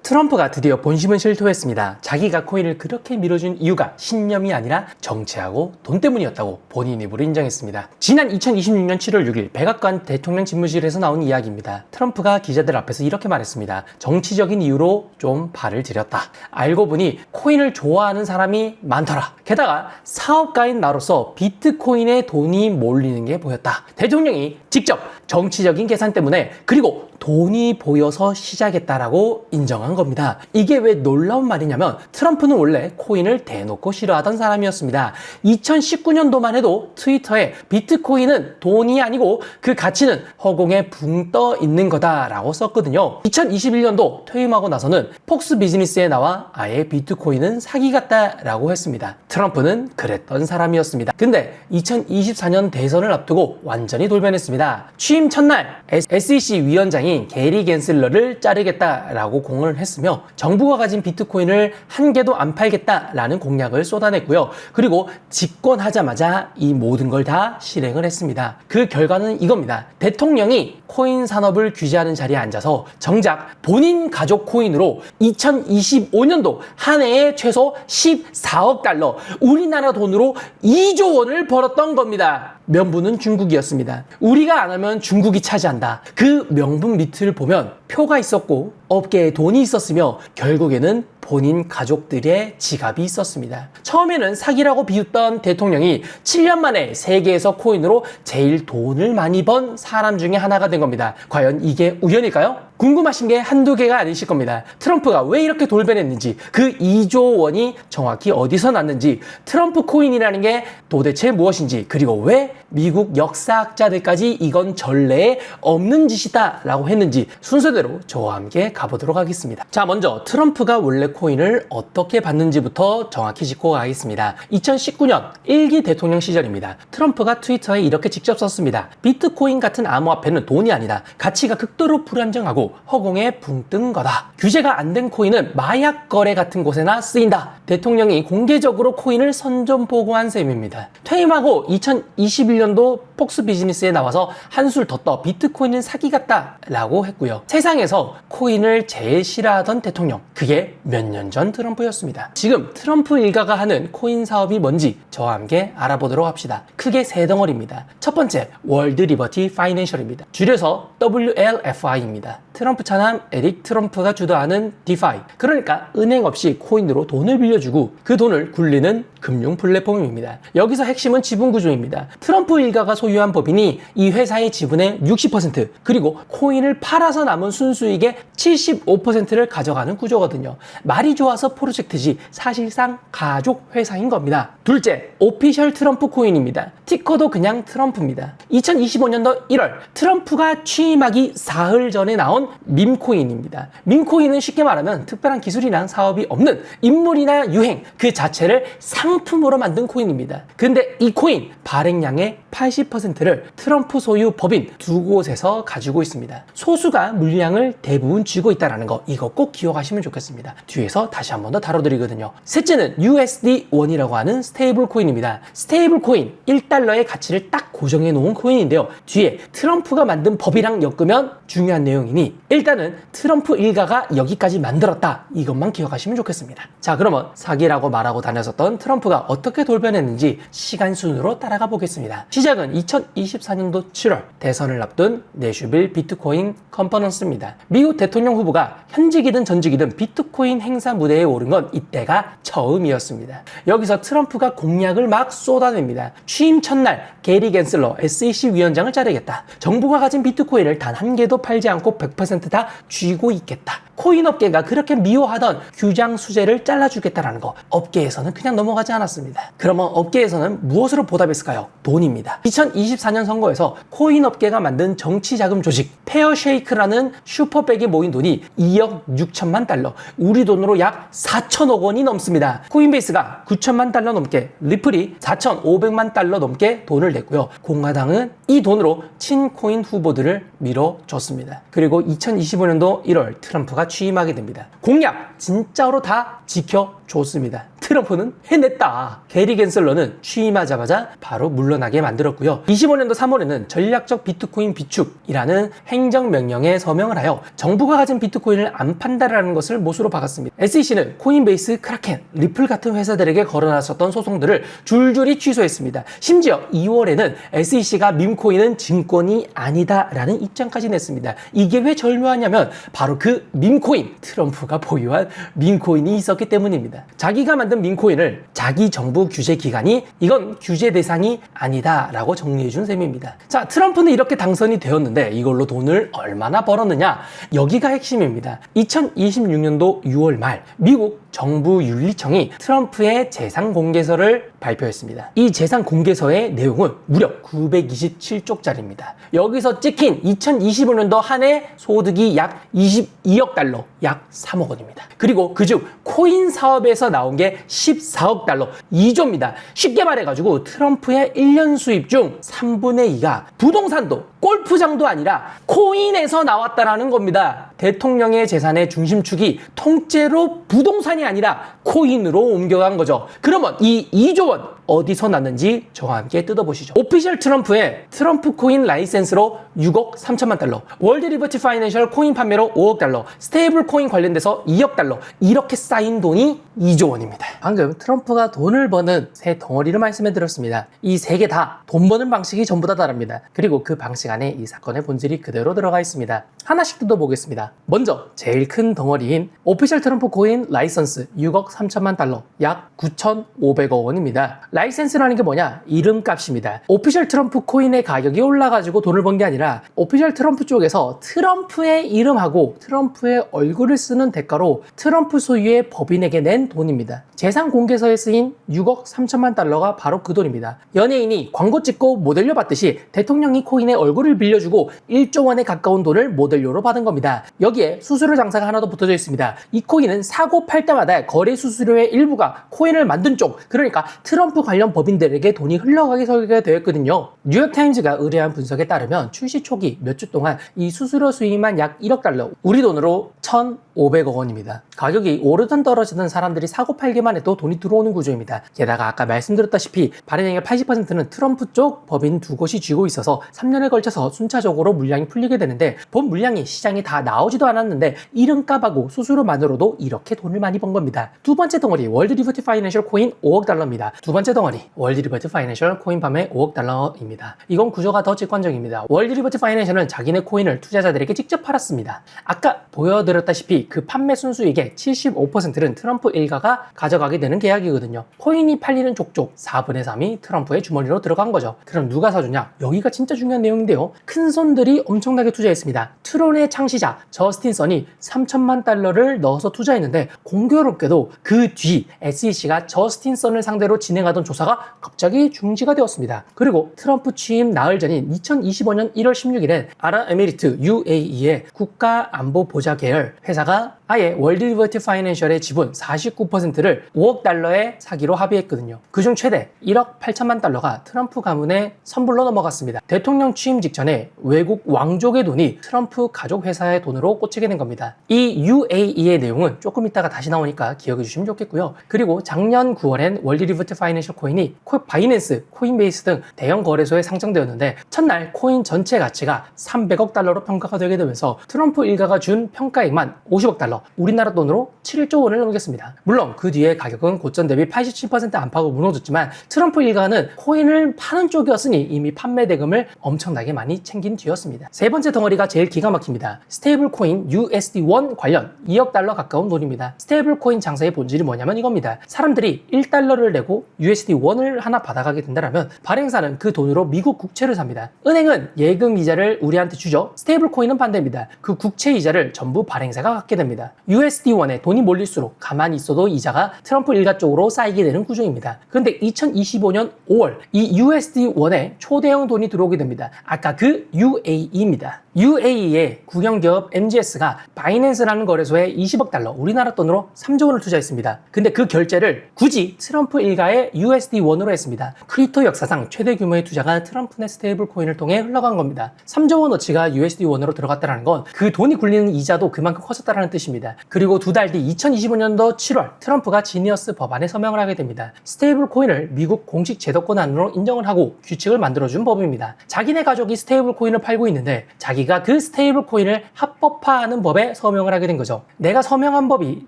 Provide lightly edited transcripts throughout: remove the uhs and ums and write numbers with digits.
트럼프가 드디어 본심을 실토했습니다. 자기가 코인을 그렇게 밀어준 이유가 신념이 아니라 정치하고 돈 때문이었다고 본인 입으로 인정했습니다. 지난 2026년 7월 6일 백악관 대통령 집무실에서 나온 이야기입니다. 트럼프가 기자들 앞에서 이렇게 말했습니다. 정치적인 이유로 좀 발을 들였다. 알고 보니 코인을 좋아하는 사람이 많더라. 게다가 사업가인 나로서 비트코인에 돈이 몰리는 게 보였다. 대통령이 직접 정치적인 계산 때문에 그리고 돈이 보여서 시작했다라고 인정한 겁니다. 이게 왜 놀라운 말이냐면 트럼프는 원래 코인을 대놓고 싫어하던 사람이었습니다. 2019년도만 해도 트위터에 비트코인은 돈이 아니고 그 가치는 허공에 붕 떠 있는 거다라고 썼거든요. 2021년도 퇴임하고 나서는 폭스 비즈니스에 나와 아예 비트코인은 사기 같다라고 했습니다. 트럼프는 그랬던 사람이었습니다. 근데 2024년 대선을 앞두고 완전히 돌변했습니다. 취임 첫날 SEC 위원장이 게리 갠슬러를 자르겠다라고 공언을 했으며 정부가 가진 비트코인을 한 개도 안 팔겠다라는 공약을 쏟아냈고요. 그리고 집권하자마자 이 모든 걸 다 실행을 했습니다. 그 결과는 이겁니다. 대통령이 코인 산업을 규제하는 자리에 앉아서 정작 본인 가족 코인으로 2025년도 한 해에 최소 14억 달러, 우리나라 돈으로 2조 원을 벌었던 겁니다. 명분은 중국이었습니다. 우리가 안 하면 중국이 차지한다. 그 명분 밑을 보면 표가 있었고 업계에 돈이 있었으며 결국에는 본인 가족들의 지갑이 있었습니다. 처음에는 사기라고 비웃던 대통령이 7년 만에 세계에서 코인으로 제일 돈을 많이 번 사람 중에 하나가 된 겁니다. 과연 이게 우연일까요? 궁금하신 게 한두 개가 아니실 겁니다. 트럼프가 왜 이렇게 돌변했는지, 그 2조 원이 정확히 어디서 났는지, 트럼프 코인이라는 게 도대체 무엇인지, 그리고 왜 미국 역사학자들까지 이건 전례에 없는 짓이다 라고 했는지 순서대로 저와 함께 가보도록 하겠습니다. 자, 먼저 트럼프가 원래 코인을 어떻게 받는지부터 정확히 짚고 가겠습니다. 2019년 1기 대통령 시절입니다. 트럼프가 트위터에 이렇게 직접 썼습니다. 비트코인 같은 암호화폐는 돈이 아니다. 가치가 극도로 불안정하고 허공에 붕 뜬 거다. 규제가 안 된 코인은 마약 거래 같은 곳에나 쓰인다. 대통령이 공개적으로 코인을 선전포고한 셈입니다. 퇴임하고 2021년도 폭스 비즈니스에 나와서 한술 더 떠 비트코인은 사기 같다 라고 했고요. 세상에서 코인을 제일 싫어하던 대통령, 그게 몇 년 전 트럼프였습니다. 지금 트럼프 일가가 하는 코인 사업이 뭔지 저와 함께 알아보도록 합시다. 크게 세 덩어리입니다. 첫 번째, 월드 리버티 파이낸셜입니다. 줄여서 WLFI입니다. 트럼프 차남 에릭 트럼프가 주도하는 디파이, 그러니까 은행 없이 코인으로 돈을 빌려주고 그 돈을 굴리는 금융 플랫폼입니다. 여기서 핵심은 지분 구조입니다. 트럼프 일가가 소유한 법인이 이 회사의 지분의 60%, 그리고 코인을 팔아서 남은 순수익의 75%를 가져가는 구조거든요. 말이 좋아서 프로젝트지 사실상 가족 회사인 겁니다. 둘째, 오피셜 트럼프 코인입니다. 티커도 그냥 트럼프입니다. 2025년도 1월 트럼프가 취임하기 사흘 전에 나온 밈코인입니다. 밈코인은 쉽게 말하면 특별한 기술이나 사업이 없는 인물이나 유행 그 자체를 상품으로 만든 코인입니다. 근데 이 코인 발행량의 80%를 트럼프 소유 법인 두 곳에서 가지고 있습니다. 소수가 물량을 대부분 쥐고 있다는 거, 이거 꼭 기억하시면 좋겠습니다. 뒤에서 다시 한 번 더 다뤄드리거든요. 셋째는 USD1이라고 하는 스테이블 코인입니다. 스테이블 코인 1달러의 가치를 딱 고정해 놓은 코인인데요. 뒤에 트럼프가 만든 법이랑 엮으면 중요한 내용이니 일단은 트럼프 일가가 여기까지 만들었다, 이것만 기억하시면 좋겠습니다. 자, 그러면 사기라고 말하고 다녔었던 트럼프가 어떻게 돌변했는지 시간 순으로 따라가 보겠습니다. 시작은 2024년도 7월 대선을 앞둔 내슈빌 비트코인 컨퍼런스입니다. 미국 대통령 후보가 현직이든 전직이든 비트코인 행사 무대에 오른 건 이때가 처음이었습니다. 여기서 트럼프가 공약을 막 쏟아냅니다. 취임 첫날 게리 갠슬러 SEC 위원장을 자르겠다. 정부가 가진 비트코인을 단 한 개도 팔지 않고 100% 다 쥐고 있겠다. 코인 업계가 그렇게 미워하던 규장 수재를 잘라주겠다라는 거, 업계에서는 그냥 넘어가지 않았습니다. 그러면 업계에서는 무엇으로 보답했을까요? 돈입니다. 2024년 선거에서 코인 업계가 만든 정치자금 조직 페어쉐이크라는 슈퍼백에 모인 돈이 2억 6천만 달러, 우리 돈으로 약 4천억 원이 넘습니다. 코인베이스가 9천만 달러 넘게, 리플이 4,500만 달러 넘게 돈을 냈고요. 공화당은 이 돈으로 친코인 후보들을 밀어줬습니다. 그리고 2025년도 1월 트럼프가 취임하게 됩니다. 공약 진짜로 다 지켜줬습니다. 트럼프는 해냈다. 게리 겐슬러는 취임하자마자 바로 물러나게 만들었고요. 25년도 3월에는 전략적 비트코인 비축이라는 행정명령에 서명을 하여 정부가 가진 비트코인을 안 판다라는 것을 못으로 박았습니다. SEC는 코인베이스, 크라켄, 리플 같은 회사들에게 걸어놨었던 소송들을 줄줄이 취소했습니다. 심지어 2월에는 SEC가 밈코인은 증권이 아니다라는 입장까지 냈습니다. 이게 왜 절묘하냐면 바로 그 밈코인, 트럼프가 보유한 밈코인이 있었기 때문입니다. 자기가 만든 밈코인을 자기 정부 규제 기관이 이건 규제 대상이 아니다라고 정리해준 셈입니다. 자, 트럼프는 이렇게 당선이 되었는데 이걸로 돈을 얼마나 벌었느냐? 여기가 핵심입니다. 2026년도 6월 말 미국 정부윤리청이 트럼프의 재산 공개서를 발표했습니다. 이 재산 공개서의 내용은 무려 927쪽짜리입니다. 여기서 찍힌 2025년도 한 해 소득이 약 22억 달러, 약 3억 원입니다. 그리고 그중 코인 사업에서 나온 게 14억 달러, 2조입니다. 쉽게 말해가지고 트럼프의 1년 수입 중 3분의 2가 부동산도 골프장도 아니라 코인에서 나왔다라는 겁니다. 대통령의 재산의 중심축이 통째로 부동산이 아니라 코인으로 옮겨간 거죠. 그러면 이 2조 원 어디서 났는지 저와 함께 뜯어보시죠. 오피셜 트럼프의 트럼프 코인 라이센스로 6억 3천만 달러, 월드 리버티 파이낸셜 코인 판매로 5억 달러, 스테이블 코인 관련돼서 2억 달러, 이렇게 쌓인 돈이 2조 원입니다. 방금 트럼프가 돈을 버는 세 덩어리를 말씀해 드렸습니다. 이 세 개 다 돈 버는 방식이 전부 다 다릅니다. 그리고 그 방식 안에 이 사건의 본질이 그대로 들어가 있습니다. 하나씩 뜯어보겠습니다. 먼저 제일 큰 덩어리인 오피셜 트럼프 코인 라이선스 6억 3천만 달러, 약 9,500억 원입니다. 라이센스라는 게 뭐냐? 이름값입니다. 오피셜 트럼프 코인의 가격이 올라가지고 돈을 번 게 아니라 오피셜 트럼프 쪽에서 트럼프의 이름하고 트럼프의 얼굴을 쓰는 대가로 트럼프 소유의 법인에게 낸 돈입니다. 재산 공개서에 쓰인 6억 3천만 달러가 바로 그 돈입니다. 연예인이 광고 찍고 모델료 받듯이 대통령이 코인의 얼굴을 빌려주고 1조 원에 가까운 돈을 모델료로 받은 겁니다. 여기에 수수료 장사가 하나 더 붙어져 있습니다. 이 코인은 사고 팔 때마다 거래 수수료의 일부가 코인을 만든 쪽, 그러니까 트럼프 관련 법인들에게 돈이 흘러가게 설계가 되었거든요. 뉴욕타임즈가 의뢰한 분석에 따르면 출시 초기 몇 주 동안 이 수수료 수익만 약 1억 달러, 우리 돈으로 1,500억 원입니다. 가격이 오르든 떨어지든 사람들이 사고 팔기만 해도 돈이 들어오는 구조입니다. 게다가 아까 말씀드렸다시피 발행액의 80%는 트럼프 쪽 법인 두 곳이 쥐고 있어서 3년에 걸쳐서 순차적으로 물량이 풀리게 되는데 본 물량이 시장에 다 나오지도 않았는데 이름값하고 수수료만으로도 이렇게 돈을 많이 번 겁니다. 두 번째 덩어리 월드 리버티 파이낸셜 코인 5억 달러입니다. 두 번째 덩어리 월드 리버티 파이낸셜 코인 판매 5억 달러입니다. 이건 구조가 더 직관적입니다. 월드 리버티 파이낸셜은 자기네 코인을 투자자들에게 직접 팔았습니다. 아까 보여드렸다시피 그 판매 순수익의 75%는 트럼프 일가가 가져가게 되는 계약이거든요. 코인이 팔리는 족족 4분의 3이 트럼프의 주머니로 들어간 거죠. 그럼 누가 사주냐? 여기가 진짜 중요한 내용인데요. 큰 손들이 엄청나게 투자했습니다. 트론의 창시자 저스틴 선이 3천만 달러를 넣어서 투자했는데 공교롭게도 그 뒤 SEC가 저스틴 선을 상대로 진행하던 조사가 갑자기 중지가 되었습니다. 그리고 트럼프 취임 나흘 전인 2025년 1월 16일에 아랍에미리트 UAE의 국가안보보좌 계열 회사가 아예 월드 리버티 파이낸셜의 지분 49%를 5억 달러에 사기로 합의했거든요. 그중 최대 1억 8천만 달러가 트럼프 가문의 선불로 넘어갔습니다. 대통령 취임 직전에 외국 왕족의 돈이 트럼프 가족 회사의 돈으로 꽂히게 된 겁니다. 이 UAE의 내용은 조금 이따가 다시 나오니까 기억해 주시면 좋겠고요. 그리고 작년 9월엔 월드 리버티 파이낸셜 코인이 바이낸스, 코인베이스 등 대형 거래소에 상장되었는데 첫날 코인 전체 가치가 300억 달러로 평가가 되게 되면서 트럼프 일가가 준 평가액만 50억 달러, 우리나라 돈으로 7조 원을 넘겼습니다. 물론 그 뒤에 가격은 고점 대비 87% 안팎으로 무너졌지만 트럼프 일가는 코인을 파는 쪽이었으니 이미 판매 대금을 엄청나게 많이 챙긴 뒤였습니다. 세 번째 덩어리가 제일 기가 막힙니다. 스테이블 코인 USD1 관련 2억 달러 가까운 돈입니다. 스테이블 코인 장사의 본질이 뭐냐면 이겁니다. 사람들이 1달러를 내고 USD1을 하나 받아가게 된다면 발행사는 그 돈으로 미국 국채를 삽니다. 은행은 예금 이자를 우리한테 주죠. 스테이블 코인은 반대입니다. 그 국채 이자를 전부 발행사가 갖게 됩니다. USD1에 돈이 몰릴수록 가만히 있어도 이자가 트럼프 일가 쪽으로 쌓이게 되는 구조입니다. 그런데 2025년 5월 이 USD1에 초대형 돈이 들어오게 됩니다. 아까 그 UAE입니다. UAE의 국영기업 MGS가 바이낸스라는 거래소에 20억 달러, 우리나라 돈으로 3조 원을 투자했습니다. 근데 그 결제를 굳이 트럼프 일가의 USD1으로 했습니다. 크립토 역사상 최대 규모의 투자가 트럼프 내 스테이블 코인을 통해 흘러간 겁니다. 3조 원어치가 USD1으로 들어갔다는 건 그 돈이 굴리는 이자도 그만큼 커졌다는 뜻입니다. 그리고 두 달 뒤 2025년도 7월 트럼프가 지니어스 법안에 서명을 하게 됩니다. 스테이블 코인을 미국 공식 제도권 안으로 인정을 하고 규칙을 만들어준 법입니다. 자기네 가족이 스테이블 코인을 팔고 있는데 자기가 그 스테이블 코인을 합법화하는 법에 서명을 하게 된 거죠. 내가 서명한 법이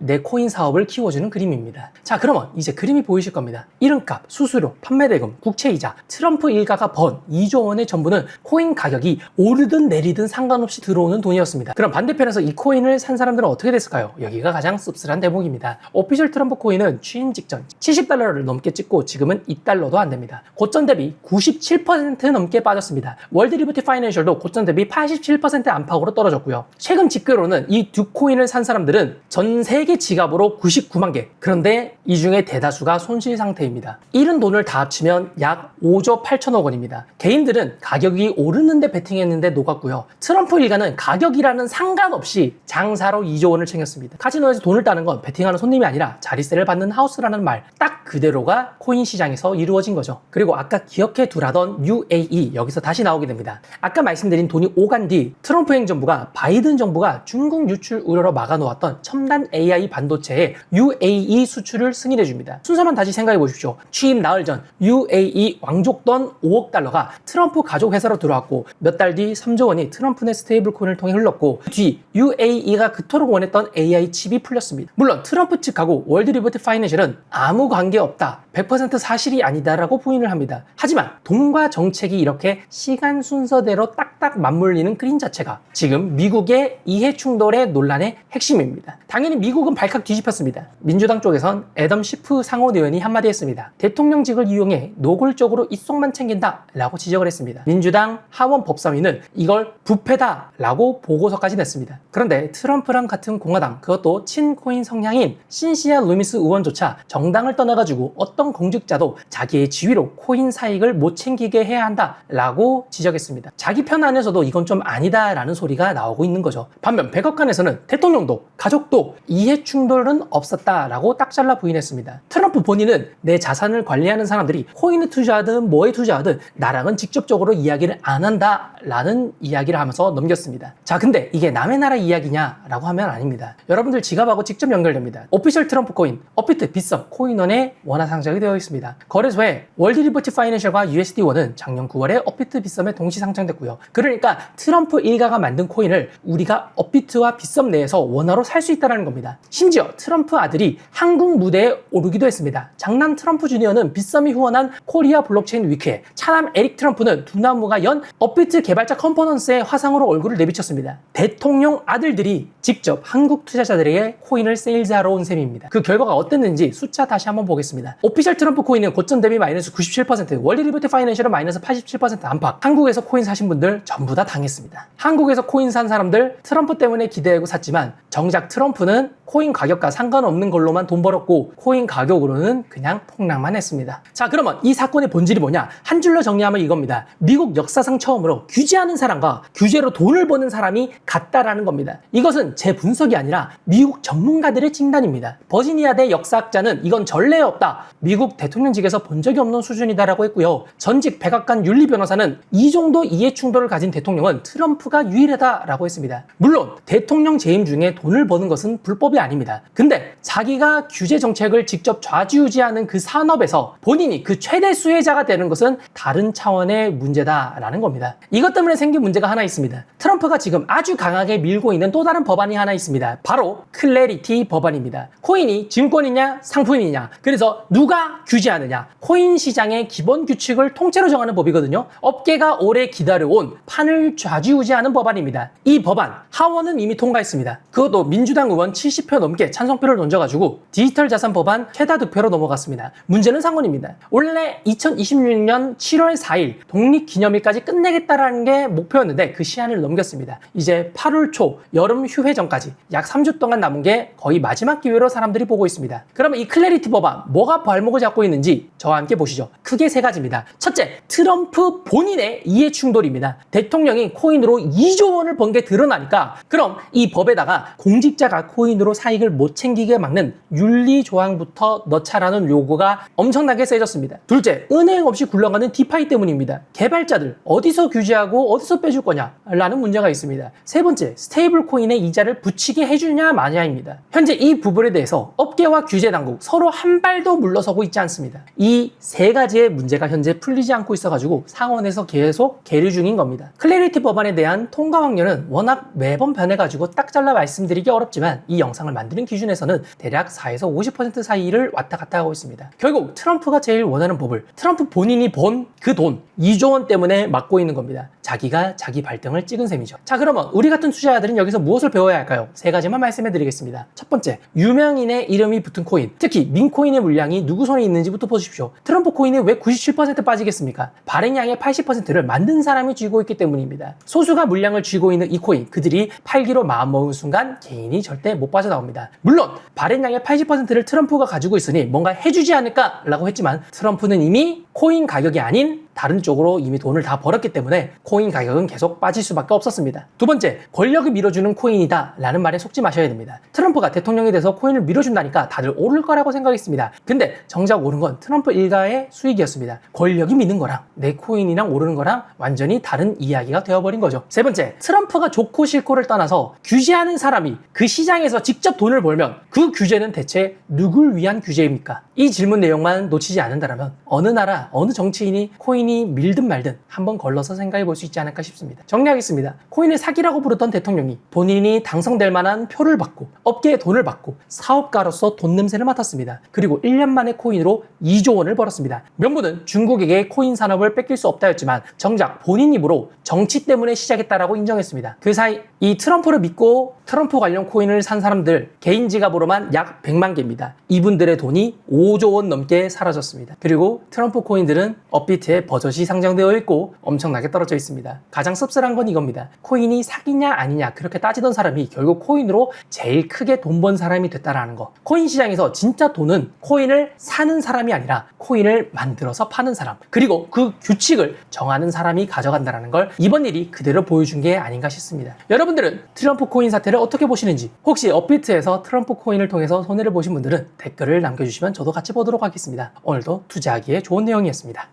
내 코인 사업을 키워주는 그림입니다. 자, 그러면 이제 그림이 보이실 겁니다. 이름값, 수수료, 판매대금, 국채이자, 트럼프 일가가 번 2조 원의 전부는 코인 가격이 오르든 내리든 상관없이 들어오는 돈이었습니다. 그럼 반대편에서 이 코인을 산 사람들은 어떻게 됐을까요? 여기가 가장 씁쓸한 대목입니다. 오피셜 트럼프 코인은 취임 직전 70달러를 넘게 찍고 지금은 2달러도 안 됩니다. 고점 대비 97% 넘게 빠졌습니다. 월드 리버티 파이낸셜도 고점 대비 87% 안팎으로 떨어졌고요. 최근 집계로는 이 두 코인을 산 사람들은 전 세계 지갑으로 99만 개. 그런데 이 중에 대다수가 손실 상태입니다. 잃은 돈을 다 합치면 약 5조 8천억 원입니다. 개인들은 가격이 오르는데 베팅했는데 녹았고요. 트럼프 일가는 가격이라는 상관없이 장사로 2조 원을 챙겼습니다. 카지노에서 돈을 따는 건 베팅하는 손님이 아니라 자리세를 받는 하우스라는 말 딱 그대로가 코인 시장에서 이루어진 거죠. 그리고 아까 기억해 두라던 UAE 여기서 다시 나오게 됩니다. 아까 말씀드린 돈이 오간 뒤 트럼프 행정부가 바이든 정부가 중국 유출 우려로 막아놓았던 첨단 AI 반도체의 UAE 수출을 승인해 줍니다. 순서만 다시 생각해 보십시오. 취임 나흘 전 UAE 왕족돈 5억 달러가 트럼프 가족 회사로 들어왔고 몇 달 뒤 3조 원이 트럼프 내 스테이블 코인을 통해 흘렀고 그 뒤 UAE가 그토록 원했던 AI 칩이 풀렸습니다. 물론 트럼프 측하고 월드 리버티 파이낸셜은 아무 관계 없다, 100% 사실이 아니다라고 부인을 합니다. 하지만 돈과 정책이 이렇게 시간 순서대로 딱딱 맞물리는 그림 자체가 지금 미국의 이해 충돌의 논란의 핵심입니다. 당연히 미국은 발칵 뒤집혔습니다. 민주당 쪽에선 애덤 시프 상원 의원이 한마디 했습니다. 대통령직을 이용해 노골적으로 이속만 챙긴다 라고 지적을 했습니다. 민주당 하원 법사위는 이걸 부패다 라고 보고서까지 냈습니다. 그런데 트럼프랑 같은 공화당, 그것도 친코인 성향인 신시아 루미스 의원조차 정당을 떠나가지고 어떤 공직자도 자기의 지위로 코인 사익을 못 챙기게 해야 한다 라고 지적했습니다. 자기 편 안에서도 이건 좀 아니다 라는 소리가 나오고 있는 거죠. 반면 백악관에서는 대통령도 가족도 이해 충돌은 없었다 라고 딱 잘라 부인했습니다. 트럼프 본인은 내 자산을 관리하는 사람들이 코인에 투자하든 뭐에 투자하든 나랑은 직접적으로 이야기를 안 한다 라는 이야기를 하면서 넘겼습니다. 자, 근데 이게 남의 나라 이야기냐 라고 하면 아닙니다. 여러분들 지갑하고 직접 연결됩니다. 오피셜 트럼프 코인, 업비트, 빗썸, 코인원에 원화 상장이 되어 있습니다. 거래소에 월드 리버티 파이낸셜과 USD1은 작년 9월에 업비트, 빗썸에 동시 상장됐고요. 그러니까 트럼프 일가가 만든 코인을 우리가 업비트와 빗썸 내에서 원화로 살 수 있다는 겁니다. 심지어 트럼프 아들이 한국 무대에 오르기도 했습니다. 장남 트럼프 주니어는 빗썸이 후원한 코리아 블록체인 위크에 차남 에릭 트럼프는 두 나무가 연 업비트 개발자 컨퍼런스에 화상으로 얼굴을 내비쳤습니다. 대통령 아들들이 직접 한국 투자자들에게 코인을 세일즈하러 온 셈입니다. 그 결과가 어땠는지 숫자 다시 한번 보겠습니다. 오피셜 트럼프 코인은 고점 대비 마이너스 97%, 월드 리버티 파이낸셜은 마이너스 87% 안팎. 한국에서 코인 사신 분들 전부 다 당했습니다. 한국에서 코인 산 사람들 트럼프 때문에 기대하고 샀지만 정작 트럼프는 코인 가격과 상관없는 걸로만 돈 벌었고 코인 가격으로는 그냥 폭락만 했습니다. 자, 그러면 이 사건의 본질이 뭐냐? 한 줄로 정리하면 이겁니다. 미국 역사상 처음으로 규제하는 사람과 규제로 돈을 버는 사람이 같다라는 겁니다. 이것은 제 분석이 아니라 미국 전문가들의 진단입니다. 버지니아대 역사학자는 이건 전례 없다, 미국 대통령직에서 본 적이 없는 수준이다라고 했고요. 전직 백악관 윤리 변호사는 이 정도 이해 충돌을 가진 대통령은 트럼프가 유일하다라고 했습니다. 물론 대통령 재임 중에 돈을 버는 것은 불법이 아닙니다. 근데 자기가 규제 정책을 직접 좌지우지하는 그 산업에서 본인이 그 최대 수혜자가 되는 것은 다른 차원의 문제다라는 겁니다. 이것 때문에 생긴 문제가 하나 있습니다. 트럼프가 지금 아주 강하게 밀고 있는 또 다른 법안이 하나 있습니다. 바로 클래리티 법안입니다. 코인이 증권이냐 상품이냐, 그래서 누가 규제하느냐, 코인 시장의 기본 규칙을 통째로 정하는 법이거든요. 업계가 오래 기다려온 판을 좌지우지하는 법안입니다. 이 법안 하원은 이미 통과했습니다. 그것도 민주당 의원 70표 넘게 찬성표를 던져가지고 디지털 자산 법안 최다 득표로 넘어갔습니다. 문제는 상원입니다. 원래 2026년 7월 4일 독립기념일까지 끝내겠다라는 게 목표였는데 그 시한을 넘겼습니다. 이제 8월 초 여름 휴회 전까지 약 3주 동안 남은 게 거의 마지막 기회로 사람들이 보고 있습니다. 그러면 이 클래리티 법안 뭐가 발목을 잡고 있는지 저와 함께 보시죠. 크게 세 가지입니다. 첫째, 트럼프 본인의 이해 충돌입니다. 대통령이 코인으로 2조 원을 번 게 드러나니까 그럼 이 법에다가 공직자가 코인으로 사익을 못 챙기게 막는 윤리 조항부터 넣자라는 요구가 엄청나게 세졌습니다. 둘째, 은행 없이 굴러가는 디파이 때문입니다. 개발자들 어디서 규제하고 어디서 빼줄 거냐 라는 문제가 있습니다. 세 번째, 스테이블 코인의 이자를 붙이게 해주냐 마냐입니다. 현재 이 부분에 대해서 업계와 규제 당국 서로 한 발도 물러서고 있지 않습니다. 이 세 가지의 문제가 현재 풀리지 않고 있어가지고 상원에서 계속 계류 중인 겁니다. 클래리티 법안에 대한 통과 확률은 워낙 매번 변해가지고 딱 잘라 말씀드리기 어렵지만 이 영상을 만드는 기준에서는 대략 4에서 50% 사이를 왔다 갔다 하고 있습니다. 결국 트럼프가 제일 원하는 법을 트럼프 본인이 번 그 돈 2조 원 때문에 막고 있는 겁니다. 자기가 자기 발등을 찍은 셈이죠. 자, 그러면 우리 같은 투자자들은 여기서 무엇을 배워야 할까요? 세 가지만 말씀해 드리겠습니다. 첫 번째, 유명인의 이름이 붙은 코인, 특히 민코인의 물량이 누구 손에 있는지부터 보십시오. 트럼프 코인이 왜 97% 빠지겠습니까? 발행량의 80%를 만든 사람이 쥐고 있기 때문입니다. 소수가 물량을 쥐고 있는 이 코인, 그들이 팔기로 마음먹은 순간 개인이 절대 못 빠져나옵니다. 물론 발행량의 80%를 트럼프가 가지고 있으니 뭔가 해주지 않을까라고 했지만 트럼프는 이미 코인 가격이 아닌 다른 쪽으로 이미 돈을 다 벌었기 때문에 코인 가격은 계속 빠질 수밖에 없었습니다. 두 번째, 권력이 밀어주는 코인이다 라는 말에 속지 마셔야 됩니다. 트럼프가 대통령이 돼서 코인을 밀어준다니까 다들 오를 거라고 생각했습니다. 근데 정작 오른 건 트럼프 일가의 수익이었습니다. 권력이 미는 거랑 내 코인이랑 오르는 거랑 완전히 다른 이야기가 되어버린 거죠. 세 번째, 트럼프가 좋고 싫고를 떠나서 규제하는 사람이 그 시장에서 직접 돈을 벌면 그 규제는 대체 누굴 위한 규제입니까? 이 질문 내용만 놓치지 않는다면 어느 나라, 어느 정치인이 코인이 밀든 말든 한번 걸러서 생각해 볼 수 있지 않을까 싶습니다. 정리하겠습니다. 코인을 사기라고 부르던 대통령이 본인이 당선될 만한 표를 받고 업계에 돈을 받고 사업가로서 돈 냄새를 맡았습니다. 그리고 1년 만에 코인으로 2조 원을 벌었습니다. 명분은 중국에게 코인 산업을 뺏길 수 없다였지만 정작 본인 입으로 정치 때문에 시작했다라고 인정했습니다. 그 사이 이 트럼프를 믿고 트럼프 관련 코인을 산 사람들 개인 지갑으로만 약 100만 개입니다. 이분들의 돈이 5조 원 넘게 사라졌습니다. 그리고 트럼프 코인들은 업비트에 버젓이 상장되어 있고 엄청나게 떨어져 있습니다. 가장 씁쓸한 건 이겁니다. 코인이 사기냐 아니냐 그렇게 따지던 사람이 결국 코인으로 제일 크게 돈 번 사람이 됐다라는 거. 코인 시장에서 진짜 돈은 코인을 사는 사람이 아니라 코인을 만들어서 파는 사람, 그리고 그 규칙을 정하는 사람이 가져간다는 걸 이번 일이 그대로 보여준 게 아닌가 싶습니다. 여러분들은 트럼프 코인 사태를 어떻게 보시는지, 혹시 업비트에서 트럼프 코인을 통해서 손해를 보신 분들은 댓글을 남겨주시면 저도 같이 보도록 하겠습니다. 오늘도 투자하기에 좋은 내용이었습니다.